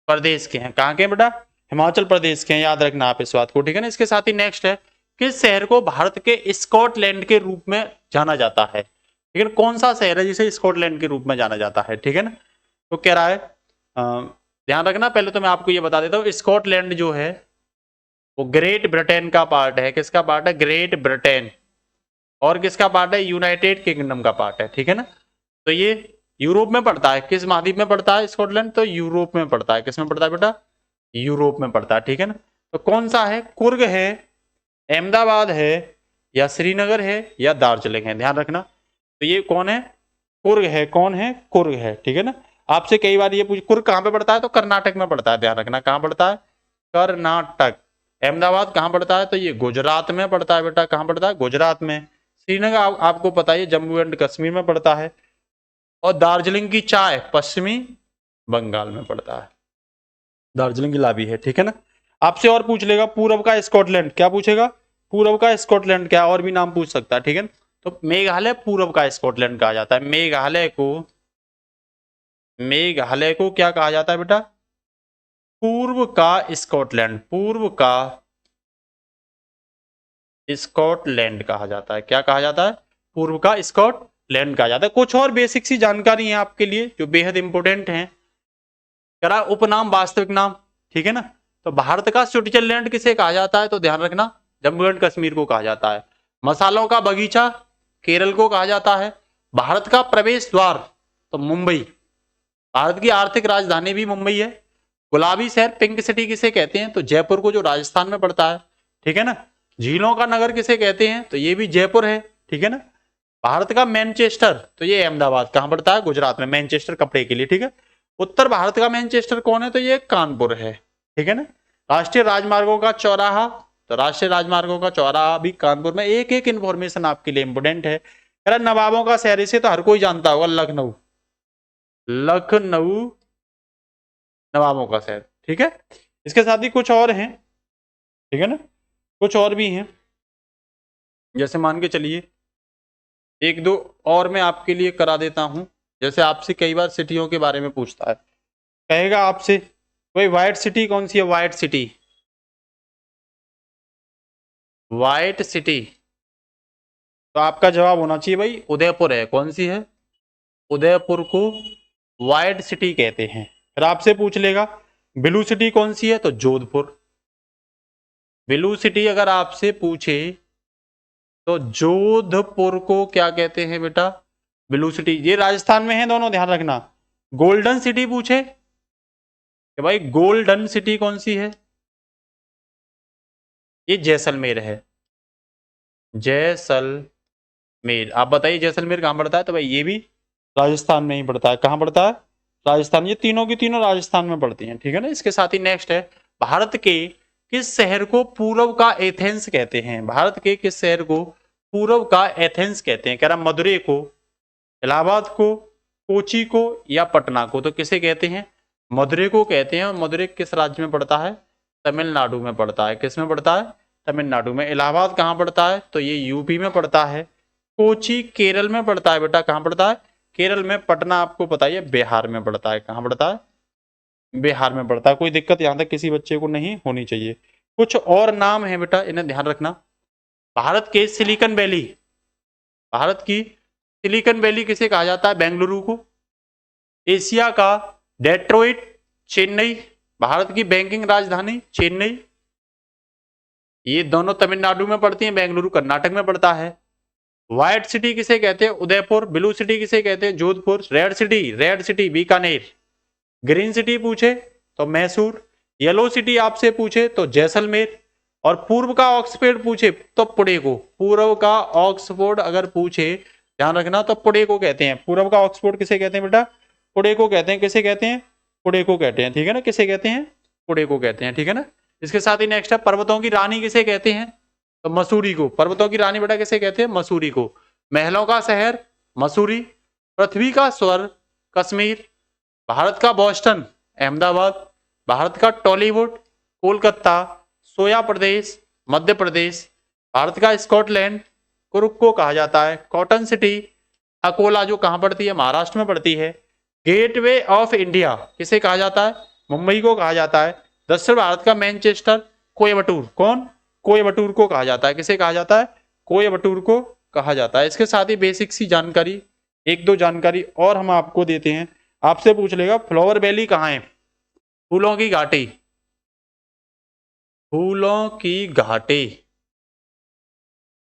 प्रदेश के हैं। कहाँ के हैं बेटा? हिमाचल प्रदेश के हैं, याद रखना आप इस बात को, ठीक है ना। इसके साथ ही नेक्स्ट है, किस शहर को भारत के स्कॉटलैंड के रूप में जाना जाता है? ठीक है, कौन सा शहर है जिसे स्कॉटलैंड के रूप में जाना जाता है? ठीक है ना। तो कह रहा है, ध्यान रखना, पहले तो मैं आपको ये बता देता हूँ, स्कॉटलैंड जो है वो ग्रेट ब्रिटेन का पार्ट है। किसका पार्ट है? Great Britain. और किसका पार्ट है? यूनाइटेड किंगडम का पार्ट है, ठीक है ना। तो ये यूरोप में पड़ता है। किस महाद्वीप में पड़ता है स्कॉटलैंड? तो यूरोप में पड़ता है। किस में पड़ता है बेटा? यूरोप में पड़ता है, ठीक है ना। तो कौन सा है? कुर्ग है, अहमदाबाद है, या श्रीनगर है, या दार्जिलिंग है? ध्यान रखना। तो ये कौन है? कुर्ग है। कौन है? कुर्ग है, ठीक है ना। आपसे कई बार ये पूछ, कुर्ग कहाँ पे पड़ता है? तो कर्नाटक में पड़ता है। ध्यान रखना, कहाँ पड़ता है? कर्नाटक। अहमदाबाद कहाँ पड़ता है? तो ये गुजरात में पड़ता है बेटा। कहाँ पड़ता है? गुजरात में। श्रीनगर आपको पता है जम्मू एंड कश्मीर में पड़ता है। और दार्जिलिंग की चाय पश्चिमी बंगाल में पड़ता है। दार्जिलिंग की लाबी है, ठीक है ना। आपसे और पूछ लेगा, पूर्व का स्कॉटलैंड क्या पूछेगा? पूर्व का स्कॉटलैंड क्या, और भी नाम पूछ सकता है, ठीक है ना। तो मेघालय पूर्व का स्कॉटलैंड कहा जाता है। मेघालय को क्या कहा जाता है बेटा? पूर्व का स्कॉटलैंड। पूर्व का स्कॉटलैंड कहा जाता है। क्या कहा जाता है? पूर्व का स्कॉटलैंड कहा जाता है। कुछ और बेसिक सी जानकारी है आपके लिए जो बेहद इंपॉर्टेंट है। करा उपनाम, वास्तविक नाम, ठीक है ना। तो भारत का स्विट्जरलैंड किसे कहा जाता है? तो ध्यान रखना, जम्मू एंड कश्मीर को कहा जाता है। मसालों का बगीचा केरल को कहा जाता है। भारत का प्रवेश द्वार तो मुंबई, भारत की आर्थिक राजधानी भी मुंबई है। गुलाबी शहर, पिंक सिटी किसे कहते हैं? तो जयपुर को, जो राजस्थान में पड़ता है, ठीक है ना। झीलों का नगर किसे कहते हैं? तो ये भी जयपुर है, ठीक है ना। भारत का मैनचेस्टर, तो ये अहमदाबाद कहां पड़ता है? गुजरात में। मैनचेस्टर कपड़े के लिए, ठीक है। उत्तर भारत का मैनचेस्टर कौन है? तो ये कानपुर है, ठीक है ना। राष्ट्रीय राजमार्गों का चौराहा, तो राष्ट्रीय राजमार्गों का चौराहा भी कानपुर में। एक एक इंफॉर्मेशन आपके लिए इंपोर्टेंट है। नवाबों का शहर, इसे तो हर कोई जानता होगा, लखनऊ। लखनऊ नवाबों का शहर, ठीक है। इसके साथ ही कुछ और हैं, ठीक है ना, कुछ और भी हैं। जैसे मान के चलिए, एक दो और मैं आपके लिए करा देता हूं। जैसे आपसे कई बार सिटियों के बारे में पूछता है, कहेगा आपसे भाई व्हाइट सिटी कौन सी है? व्हाइट सिटी, व्हाइट सिटी, तो आपका जवाब होना चाहिए भाई उदयपुर है। कौन सी है? उदयपुर को व्हाइट सिटी कहते हैं। फिर आपसे पूछ लेगा ब्लू सिटी कौन सी है? तो जोधपुर। ब्लू सिटी अगर आपसे पूछे तो जोधपुर को क्या कहते हैं बेटा? Blue city. ये राजस्थान में है दोनों, ध्यान रखना। गोल्डन सिटी पूछे कि भाई गोल्डन सिटी कौन सी है? ये जैसलमेर है, जैसलमेर। आप बताइए जैसलमेर कहां पड़ता है? तो भाई ये भी राजस्थान में ही पड़ता है। कहां पड़ता है? राजस्थान। ये तीनों की तीनों राजस्थान में पड़ती हैं, ठीक है ना। इसके साथ ही नेक्स्ट है, भारत के किस शहर को पूर्व का एथेंस कहते हैं? भारत के किस शहर को पूर्व का एथेंस कहते हैं? कह रहा मदुरै को, इलाहाबाद को, कोची को, या पटना को? तो किसे कहते हैं? मदुरै को कहते हैं। और मदुरै किस राज्य में पड़ता है? तमिलनाडु में पड़ता है। किस में पड़ता है? तमिलनाडु में। इलाहाबाद कहाँ पड़ता है? तो ये यूपी में पड़ता है। कोची केरल में पड़ता है बेटा। कहाँ पड़ता है? केरल में। पटना आपको पता है बिहार में पड़ता है। कहाँ पड़ता है? बिहार में पड़ता है। कोई दिक्कत यहाँ तक किसी बच्चे को नहीं होनी चाहिए। कुछ और नाम है बेटा, इन्हें ध्यान रखना। भारत के सिलिकन वैली, भारत की सिलिकन वैली किसे कहा जाता है? बेंगलुरु को। एशिया का डेट्रॉइट, चेन्नई। भारत की बैंकिंग राजधानी चेन्नई। ये दोनों तमिलनाडु में पड़ती हैं, बेंगलुरु कर्नाटक में पड़ता है। व्हाइट सिटी किसे कहते हैं? उदयपुर। ब्लू सिटी किसे कहते हैं? Jodhpur. Red city Bikaner. Green city पूछे तो मैसूर। येलो सिटी आपसे पूछे तो जैसलमेर, और पूर्व का ऑक्सफोर्ड पूछे तो पुणे को। पूर्व का ऑक्सफोर्ड अगर पूछे, ध्यान रखना, तो पुणे को कहते हैं। पूर्व का ऑक्सफोर्ड किसे कहते हैं बेटा? पुणे को कहते हैं। किसे कहते हैं? पुणे को कहते हैं, ठीक है ना। किसे कहते हैं? पुणे को कहते हैं, ठीक है ना। इसके साथ ही नेक्स्ट है, पर्वतों की रानी किसे कहते हैं? तो मसूरी को। पर्वतों की रानी बेटा किसे कहते हैं? मसूरी को। महलों का शहर मसूरी। पृथ्वी का स्वर्ग कश्मीर। भारत का बोस्टन अहमदाबाद। भारत का टॉलीवुड कोलकाता। सोया प्रदेश मध्य प्रदेश। भारत का स्कॉटलैंड कुरुक को कहा जाता है। कॉटन सिटी अकोला, जो कहां पड़ती है? महाराष्ट्र में पड़ती है। गेटवे ऑफ इंडिया किसे कहा जाता है? मुंबई को कहा जाता है। दक्षिण भारत का मैनचेस्टर कोयम्बटूर, कौन? कोयम्बटूर को कहा जाता है। किसे कहा जाता है? कोयम्बटूर को कहा जाता है। इसके साथ ही बेसिक सी जानकारी, एक दो जानकारी और हम आपको देते हैं। आपसे पूछ लेगा फ्लावर वैली कहाँ है? फूलों की घाटी। फूलों की घाटी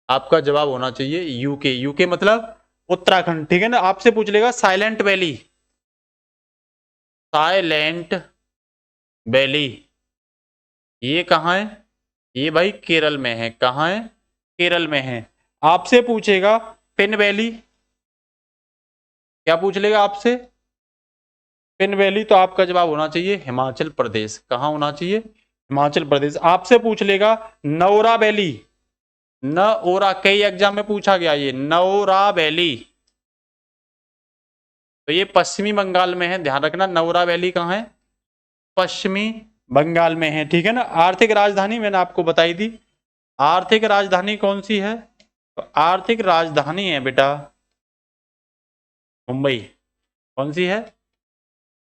आपका जवाब होना चाहिए यूके। यूके मतलब उत्तराखंड, ठीक है ना। आपसे पूछ लेगा साइलेंट वैली। साइलेंट वैली ये कहाँ है? ये भाई केरल में है। कहाँ है? केरल में है। आपसे पूछेगा पिन वैली, क्या पूछ लेगा आपसे? पिन वैली, तो आपका जवाब होना चाहिए हिमाचल प्रदेश। कहाँ होना चाहिए? हिमाचल प्रदेश। आपसे पूछ लेगा नौरा वैली। न ओरा, कई एग्जाम में पूछा गया ये नौरा वैली, तो ये पश्चिमी बंगाल में है। ध्यान रखना, नौरा वैली कहाँ है? पश्चिमी बंगाल में है, ठीक है ना। आर्थिक राजधानी मैंने आपको बताई थी। आर्थिक राजधानी कौन सी है? तो आर्थिक राजधानी है बेटा मुंबई। कौन सी है?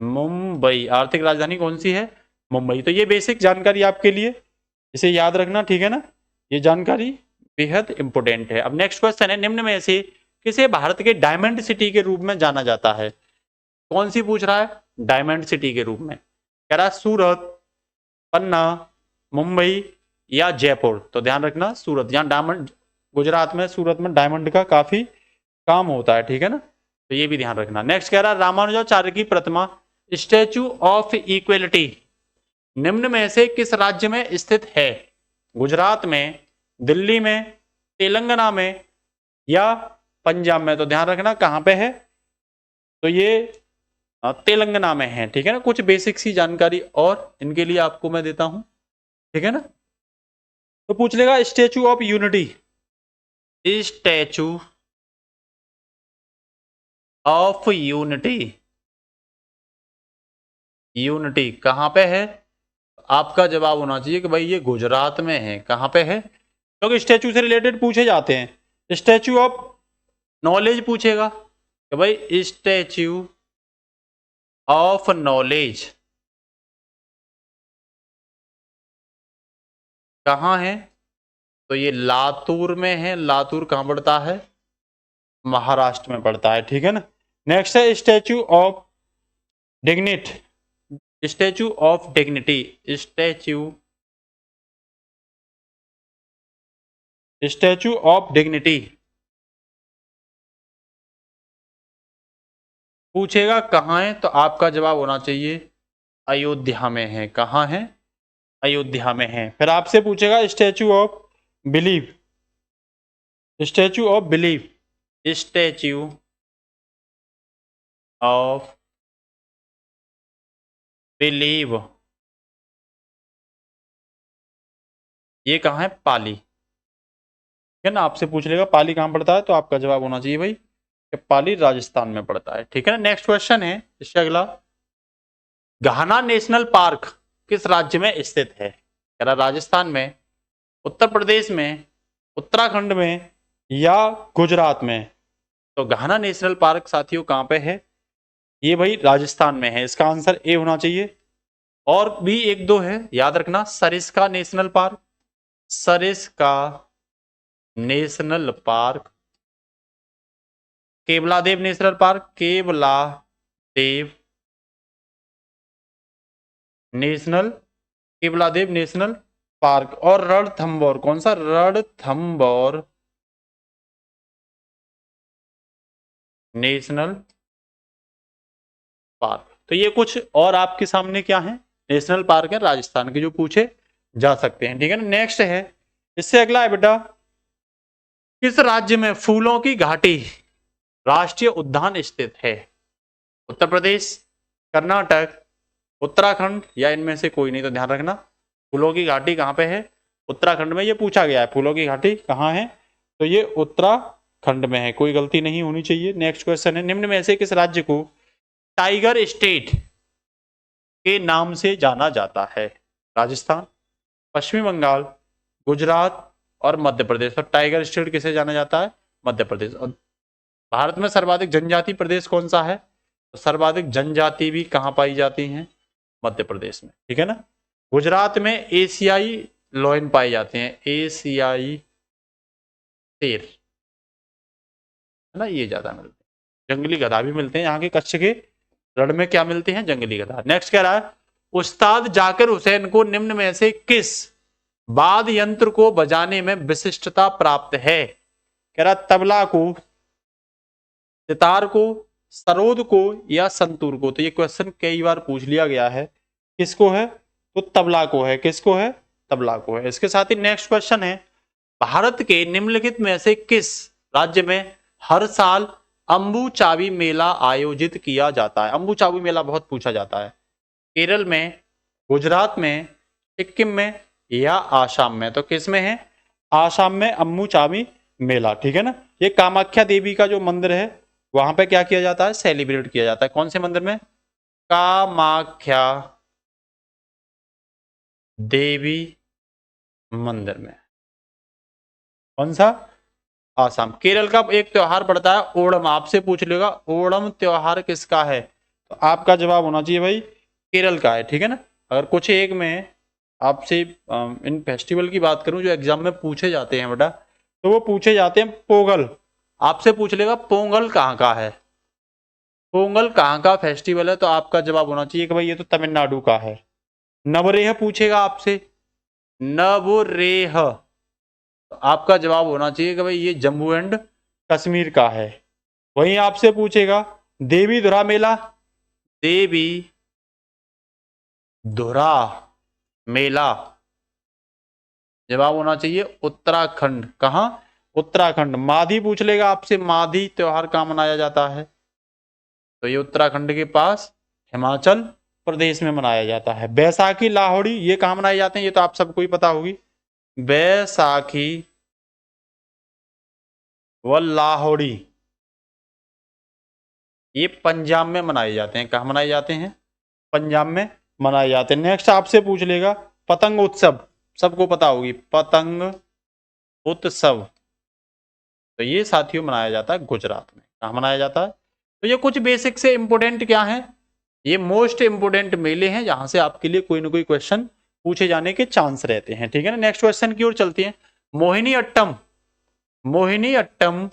मुंबई। आर्थिक राजधानी कौन सी है? मुंबई। तो ये बेसिक जानकारी आपके लिए, इसे याद रखना, ठीक है ना। ये जानकारी बेहद इंपोर्टेंट है। अब नेक्स्ट क्वेश्चन है, निम्न में से किसे भारत के डायमंड सिटी के रूप में जाना जाता है? कौन सी पूछ रहा है? डायमंड सिटी के रूप में। कह रहा सूरत, पन्ना, मुंबई या जयपुर। तो ध्यान रखना सूरत, यहाँ डायमंड, गुजरात में सूरत में डायमंड का काफी काम होता है, ठीक है ना। तो ये भी ध्यान रखना। नेक्स्ट कह रहा रामानुजाचार्य की प्रतिमा स्टैचू ऑफ इक्वलिटी निम्न में से किस राज्य में स्थित है? गुजरात में, दिल्ली में, तेलंगाना में या पंजाब में। तो ध्यान रखना कहां पे है? तो ये तेलंगाना में है, ठीक है ना। कुछ बेसिक सी जानकारी और इनके लिए आपको मैं देता हूं, ठीक है ना। तो पूछ लेगा statue of unity. Statue of unity, unity कहां पे है? आपका जवाब होना चाहिए कि भाई ये गुजरात में है। कहां पे है? क्योंकि स्टैचू से रिलेटेड पूछे जाते हैं। स्टैचू ऑफ नॉलेज पूछेगा कि भाई स्टैचू ऑफ नॉलेज कहां है? तो ये लातूर में है। लातूर कहां पड़ता है? महाराष्ट्र में पड़ता है, ठीक है ना। नेक्स्ट है statue of dignity. Statue of dignity, statue of dignity पूछेगा कहां है? तो आपका जवाब होना चाहिए अयोध्या में है। कहां है? अयोध्या में है। फिर आपसे पूछेगा statue of belief. Statue of belief, statue of believe ये कहां है? पाली, ठीक है ना। आपसे पूछ लेगा पाली कहां पड़ता है, तो आपका जवाब होना चाहिए भाई कि पाली राजस्थान में पड़ता है, ठीक है ना। नेक्स्ट क्वेश्चन है इससे अगला, घाना नेशनल पार्क किस राज्य में स्थित है? कह रहा राजस्थान में, उत्तर प्रदेश में, उत्तराखंड में या गुजरात में। तो घाना नेशनल पार्क साथियों कहां पे है? ये भाई राजस्थान में है। इसका आंसर ए होना चाहिए। और भी एक दो है, याद रखना, Sariska national park, Sariska national park, Keoladeo national park, Keoladeo national, Keoladeo national park, और रणथंबोर। कौन सा? Ranthambore national park. तो ये कुछ और आपके सामने क्या है, नेशनल पार्क है राजस्थान के जो पूछे जा सकते हैं, ठीक है ना। नेक्स्ट है, इससे अगला है बेटा, किस राज्य में फूलों की घाटी राष्ट्रीय उद्यान स्थित है? उत्तर प्रदेश, कर्नाटक, उत्तराखंड या इनमें से कोई नहीं। तो ध्यान रखना, फूलों की घाटी कहाँ पे है? उत्तराखंड में। ये पूछा गया है फूलों की घाटी कहाँ है, तो ये उत्तराखंड में है, कोई गलती नहीं होनी चाहिए। नेक्स्ट क्वेश्चन है, निम्न में से किस राज्य को टाइगर स्टेट के नाम से जाना जाता है? राजस्थान, पश्चिमी बंगाल, गुजरात और मध्य प्रदेश। और टाइगर स्टेट किसे जाना जाता है? मध्य प्रदेश। और भारत में सर्वाधिक जनजाति प्रदेश कौन सा है? तो सर्वाधिक जनजाति भी कहाँ पाई जाती हैं? मध्य प्रदेश में, ठीक है ना। गुजरात में एशियाई लॉयन पाए जाते हैं, एशियाई शेर, है ना, ये ज्यादा मिलते हैं। जंगली गधा भी मिलते हैं यहाँ के कच्छ के रण में, क्या मिलते हैं? जंगली गधा। नेक्स्ट कह रहा है, उस्ताद जाकिर हुसैन को निम्न में से किस वाद्य यंत्र को बजाने में विशिष्टता प्राप्त है? कह रहा तबला को, सितार को, सरोद को या संतूर को। तो ये क्वेश्चन कई बार पूछ लिया गया है, किसको है? तो तबला को है। किसको है? तबला को है। इसके साथ ही नेक्स्ट क्वेश्चन है, भारत के निम्नलिखित में से किस राज्य में हर साल अंबु चाबी मेला आयोजित किया जाता है? अंबु चाबी मेला बहुत पूछा जाता है। केरल में, गुजरात में, सिक्किम में या आसाम में। तो किस में है? आसाम में अंबु चाबी मेला, ठीक है ना। ये कामाख्या देवी का जो मंदिर है वहां पे क्या किया जाता है? सेलिब्रेट किया जाता है। कौन से मंदिर में? कामाख्या देवी मंदिर में। कौन सा? आसाम। केरल का एक त्योहार पड़ता है ओणम, आपसे पूछ लेगा ओणम त्योहार किसका है, तो आपका जवाब होना चाहिए भाई केरल का है, ठीक है ना। अगर कुछ एक में आपसे इन फेस्टिवल की बात करूं जो एग्जाम में पूछे जाते हैं बेटा, तो वो पूछे जाते हैं पोंगल। आपसे पूछ लेगा पोंगल कहाँ का है, पोंगल कहाँ का फेस्टिवल है, तो आपका जवाब होना चाहिए कि भाई ये तो तमिलनाडु का है। नवरेह पूछेगा आपसे, नवरेह, तो आपका जवाब होना चाहिए कि भाई ये जम्मू एंड कश्मीर का है। वहीं आपसे पूछेगा देवी धुरा मेला, देवी धुरा मेला, जवाब होना चाहिए उत्तराखंड। कहां? उत्तराखंड। माधी पूछ लेगा आपसे, माधी त्योहार कहां मनाया जाता है, तो ये उत्तराखंड के पास हिमाचल प्रदेश में मनाया जाता है। बैसाखी, लाहौरी, ये कहां मनाए जाते हैं? ये तो आप सबको ही पता होगी। बैसाखी व लाहौरी ये पंजाब में मनाए जाते हैं। कहां मनाए जाते हैं? पंजाब में मनाए जाते हैं। नेक्स्ट आपसे पूछ लेगा पतंग उत्सव, सबको पता होगी पतंग उत्सव, तो ये साथियों मनाया जाता है गुजरात में। कहां मनाया जाता है? तो ये कुछ बेसिक से इंपोर्टेंट क्या है, ये मोस्ट इंपोर्टेंट मेले हैं जहां से आपके लिए कोई ना कोई क्वेश्चन पूछे जाने के चांस रहते हैं, ठीक है ना। नेक्स्ट क्वेश्चन की ओर चलते हैं। मोहिनी अट्टम, मोहिनी अट्टम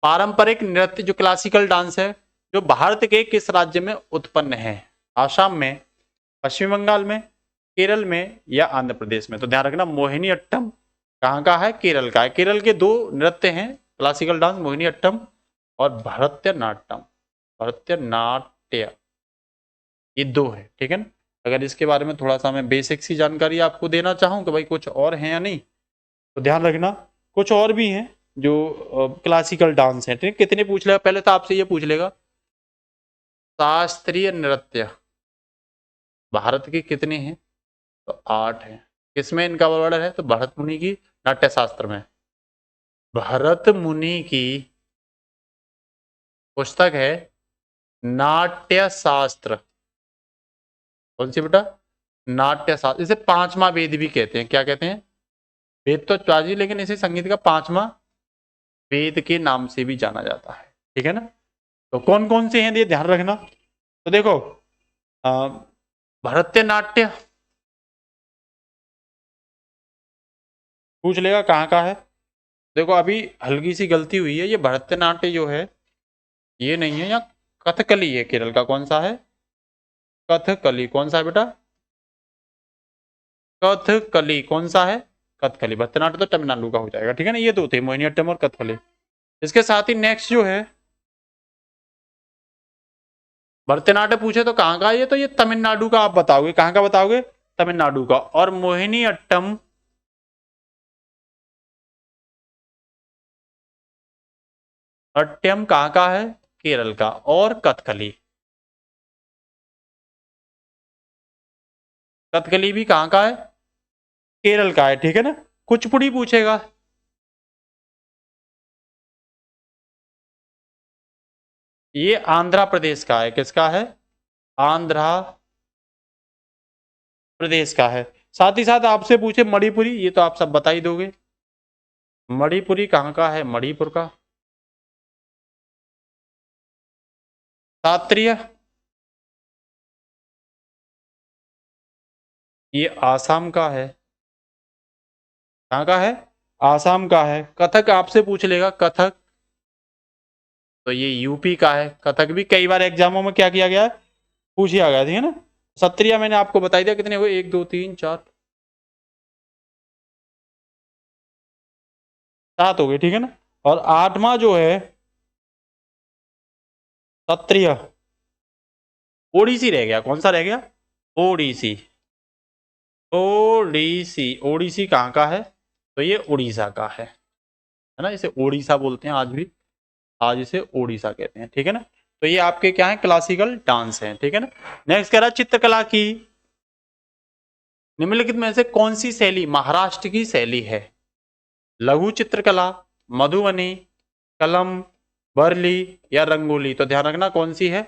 पारंपरिक नृत्य जो क्लासिकल डांस है जो भारत के किस राज्य में उत्पन्न है? आसाम में, पश्चिम बंगाल में, केरल में या आंध्र प्रदेश में। तो ध्यान रखना मोहिनी अट्टम कहाँ का है? केरल का है। केरल के दो नृत्य हैं क्लासिकल डांस, मोहिनी अट्टम और भरतनाट्यम, भरतनाट्य, ये दो है, ठीक है ना। अगर इसके बारे में थोड़ा सा मैं बेसिक सी जानकारी आपको देना चाहूँ कि भाई कुछ और है या नहीं, तो ध्यान रखना कुछ और भी हैं जो क्लासिकल डांस है, ठीक है। कितने पूछ लेगा? पहले तो आपसे ये पूछ लेगा शास्त्रीय नृत्य भारत के कितने हैं, तो 8 हैं। किसमें इनका वर्णन है? तो भरत मुनि की नाट्य शास्त्र में। भरत मुनि की पुस्तक है नाट्य शास्त्र। कौन सी बेटा? नाट्य शास्त्र। इसे पांचवा वेद भी कहते हैं। क्या कहते हैं? वेद तो चाजी, लेकिन इसे संगीत का पांचवा वेद के नाम से भी जाना जाता है, ठीक है ना। तो कौन कौन से हैं ये ध्यान रखना। तो देखो भरतनाट्य पूछ लेगा कहाँ का है। देखो अभी हल्की सी गलती हुई है, ये भरतनाट्य जो है ये नहीं है, यहाँ कथकली है केरल का। कौन सा है? कथकली। कौन सा है बेटा? कथकली। कौन सा है? कथकली। भरतनाट्य तो तमिलनाडु का हो जाएगा, ठीक है ना। ये दो थे, मोहिनीअट्टम और कथकली। इसके साथ ही नेक्स्ट जो है भरतनाट्यम पूछे तो कहाँ का है ये? तो ये तमिलनाडु का आप बताओगे, कहाँ का बताओगे? तमिलनाडु का। और मोहिनी अट्टम, अट्टम कहाँ का है? केरल का। और कथकली, कथकली भी कहाँ का है? केरल का है, ठीक है ना। कुचिपुड़ी पूछेगा, ये आंध्र प्रदेश का है। किसका है? आंध्र प्रदेश का है। साथ ही साथ आपसे पूछे मणिपुरी, ये तो आप सब बता ही दोगे। मणिपुरी कहाँ का है? मणिपुर का। शास्त्रीय, ये आसाम का है। कहाँ का है? आसाम का है। कथक आपसे पूछ लेगा, कथक, तो ये यूपी का है। कथक भी कई बार एग्जामों में क्या किया गया है? पूछा गया, ठीक है ना। सत्रिया मैंने आपको बता दिया कितने हुए, 1 2 3 4 7 हो गए, ठीक है ना। और आठवां जो है सत्रिय, ओडिसी रह गया। कौन सा रह गया? ओडिसी। ओडिसी, ओडिसी कहाँ का है? तो ये उड़ीसा का है ना। इसे ओडिशा बोलते हैं आज भी, आज इसे ओडिशा कहते हैं, ठीक है ना। तो ये आपके क्या है? क्लासिकल डांस है, ठीक है ना। नेक्स्ट कह रहा चित्रकला की निम्नलिखित में से कौन सी शैली महाराष्ट्र की शैली है? लघु चित्रकला, मधुबनी, कलम, बरली या रंगोली? तो ध्यान रखना कौन सी है?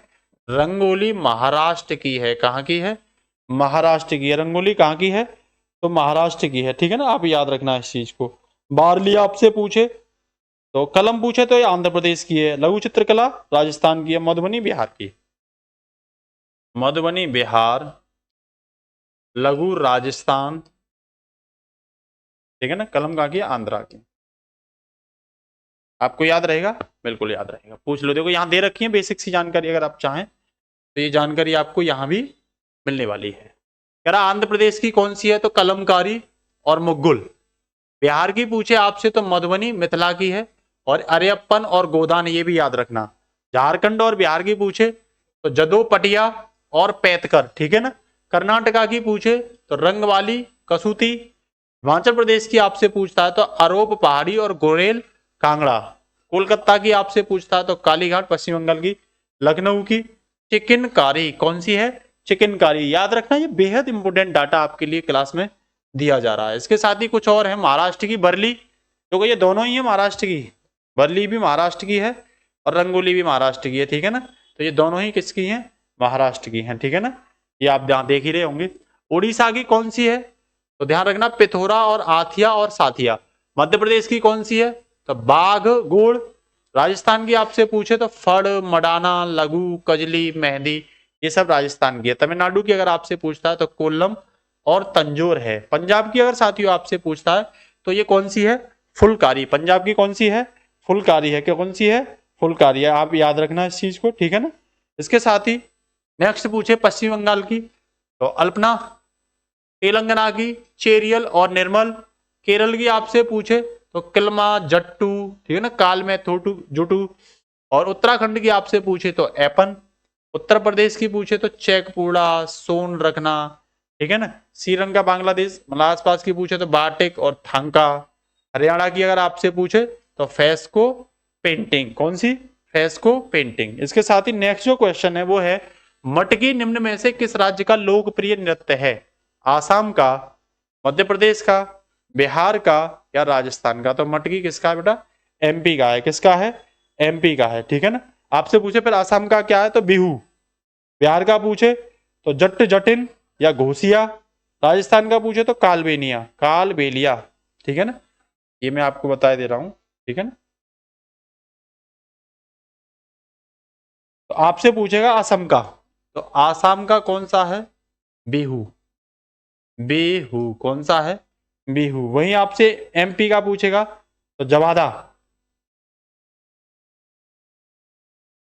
रंगोली महाराष्ट्र की है। कहाँ की है? महाराष्ट्र की है। रंगोली कहाँ की है? तो महाराष्ट्र की है, ठीक है ना। आप याद रखना इस चीज को। बारली आपसे पूछे तो कलम पूछे तो ये आंध्र प्रदेश की है। लघु चित्रकला राजस्थान की है। मधुबनी बिहार की। मधुबनी बिहार, लघु राजस्थान, ठीक है ना। कलम कहाँ की है? आंध्रा की। आपको याद रहेगा, बिल्कुल याद रहेगा। पूछ लो, देखो यहाँ दे रखी है बेसिक सी जानकारी, अगर आप चाहें तो ये जानकारी आपको यहाँ भी मिलने वाली है। कह रहा आंध्र प्रदेश की कौन सी है? तो कलमकारी और मुगुल। बिहार की पूछे आपसे तो मधुबनी मिथिला की है। और अरियप्पन और गोदान, ये भी याद रखना। झारखंड और बिहार की पूछे तो जदो पटिया और पैतकर, ठीक है ना। कर्नाटका की पूछे तो रंगवाली, कसूती। हिमाचल प्रदेश की आपसे पूछता है तो अरोप पहाड़ी और गोरेल कांगड़ा। कोलकाता की आपसे पूछता है तो कालीघाट। पश्चिम बंगाल की लखनऊ की चिकनकारी। कौन सी है? चिकनकारी। याद रखना, ये बेहद इंपोर्टेंट डाटा आपके लिए क्लास में दिया जा रहा है। इसके साथ ही कुछ और है। महाराष्ट्र की बरली, क्योंकि ये दोनों ही है महाराष्ट्र की। बरली भी महाराष्ट्र की है और रंगोली भी महाराष्ट्र की है, ठीक है ना। तो ये दोनों ही किसकी हैं? महाराष्ट्र की हैं, ठीक है ना। ये आप देख ही रहे होंगे। उड़ीसा की कौन सी है? तो ध्यान रखना पिथौरा और आथिया और साथिया। मध्य प्रदेश की कौन सी है? तो बाघ गुड़। राजस्थान की आपसे पूछे तो फड़, मडाना, लघु, कजली, मेहंदी, ये सब राजस्थान की है। तमिलनाडु की अगर आपसे पूछता है तो कोल्लम और तंजोर है। पंजाब की अगर साथियों आपसे पूछता है तो ये कौन सी है? फुलकारी। पंजाब की कौन सी है? फुलकारी है। क्या कौन सी है? फुलकारी है। आप याद रखना इस चीज को, ठीक है ना। इसके साथ ही नेक्स्ट पूछे पश्चिम बंगाल की तो अल्पना। तेलंगाना की चेरियल और निर्मल। केरल की आपसे पूछे तो किल्मा, जट्टू, ठीक है ना। काल में थोटू, जुटू। और उत्तराखंड की आपसे पूछे तो एपन। उत्तर प्रदेश की पूछे तो चेकपूड़ा, सोन रखना, ठीक है ना। श्रीलंका, बांग्लादेश मतलब आसपास की पूछे तो बाटिक और थांका। हरियाणा की अगर आपसे पूछे तो फेस्को पेंटिंग। कौन सी? FESCO painting. इसके साथ ही नेक्स्ट जो क्वेश्चन है वो है मटकी निम्न में से किस राज्य का लोकप्रिय नृत्य है? आसाम का, मध्य प्रदेश का, बिहार का या राजस्थान का? तो मटकी किसका है बेटा? एमपी का है। किसका है? एमपी का है, ठीक है ना। आपसे पूछे फिर आसाम का क्या है तो बिहू। बिहार का पूछे तो जट जटिन या घोसिया। राजस्थान का पूछे तो कालबेनिया, कालबेलिया, ठीक है ना। ये मैं आपको बता दे रहा हूं, ठीक है ना। तो आपसे पूछेगा असम का तो आसाम का कौन सा है? बिहू। बिहू कौन सा है? बिहू। वहीं आपसे एमपी का पूछेगा तो जवादा।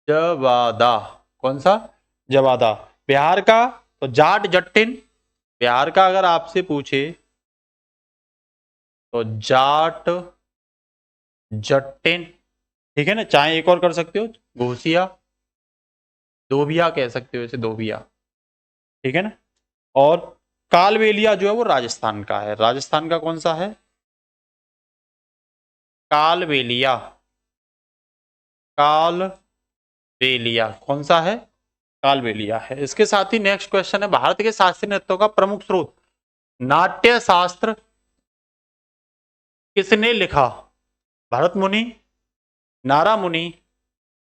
जवादा कौन सा? जवादा। बिहार का तो जाट जट्टिन। बिहार का अगर आपसे पूछे तो जाट जट्टिन, ठीक है ना। चाहे एक और कर सकते हो, घोसिया। धोबिया कह सकते हो इसे, धोबिया, ठीक है ना। और कालबेलिया जो है वो राजस्थान का है। राजस्थान का कौन सा है? कालबेलिया। कालबेलिया कौन सा है? कालबेलिया है। इसके साथ ही नेक्स्ट क्वेश्चन है, भारत के शास्त्रीय नृत्यों का प्रमुख स्रोत नाट्य शास्त्र किसने लिखा? भरत मुनि, नारा मुनि,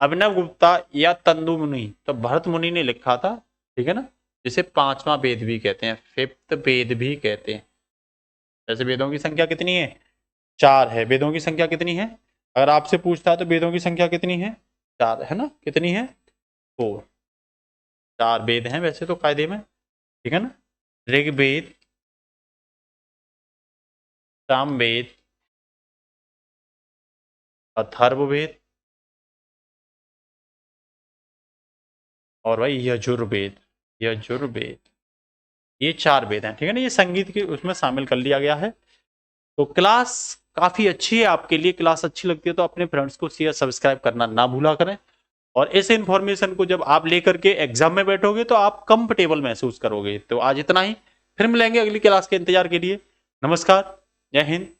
अभिनव गुप्ता या तंदु मुनि? तो भरत मुनि ने लिखा था, ठीक है ना, जिसे पांचवा वेद भी कहते हैं, फिफ्थ वेद भी कहते हैं। जैसे वेदों की संख्या कितनी है? 4 है। वेदों की संख्या कितनी है? अगर आपसे पूछता है तो वेदों की संख्या कितनी है? 4 है ना। कितनी है? 4। 4 वेद हैं वैसे तो कायदे में, ठीक है ना। ऋग्वेद, सामवेद, अथर्ववेद और भाई यजुर्वेद। यजुर्वेद, ये 4 वेद हैं, ठीक है ना। ये संगीत के उसमें शामिल कर लिया गया है। तो क्लास काफी अच्छी है आपके लिए। क्लास अच्छी लगती है तो अपने फ्रेंड्स को शेयर सब्सक्राइब करना ना भूला करें। और इस इंफॉर्मेशन को जब आप लेकर के एग्जाम में बैठोगे तो आप कंफर्टेबल महसूस करोगे। तो आज इतना ही, फिर मिलेंगे अगली क्लास के इंतजार के लिए। नमस्कार, जय हिंद।